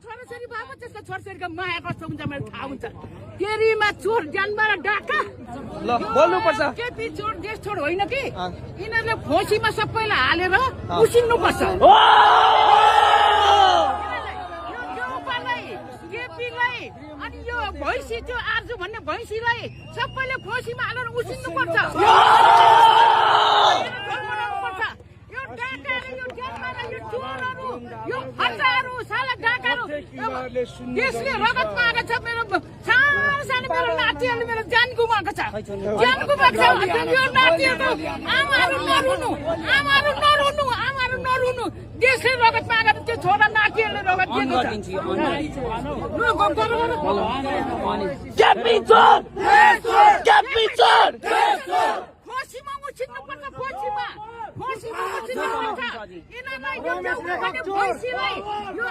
छोराछोरी बाबु त्यसको छोराछोरीको माया कस्तो हुन्छ मेरो थाहा हुन्छ। तेरीमा चोर ज्यानबाट डाका ल बोल्नुपर्छ। केपी चोर देश छोड होइन कि यिनीहरूले खोसीमा सबैलाई हालेर उसिन्नुपर्छ। केपीलाई अनि यो भैँसी त्यो आर्जु भन्ने भैँसीलाई सबैले खोसीमा हालेर उसिन्नुपर्छ। यो डाकाहरू यो ज्यानबाट यो चोरहरू यो हत्याहरू साला डाकाहरू देशले रगत मागेको छ। मेरो सानो मेरो नातिहरूले मेरो ज्यान गुमाएको छ। ज्यान गुमाएको छ। यो नातिहरू आमाहरू नरुनु, आमाहरू नरुनु, आमाहरू नरुनु। देशले रगत मागेर त्यो छोरा नातिहरूले रगत दिएको छ। खोसीमा उछिन्नुपर्छ। खोसीमा उछिन्नुपर्छ। यिनीहरूलाई यो भैँसीलाई यो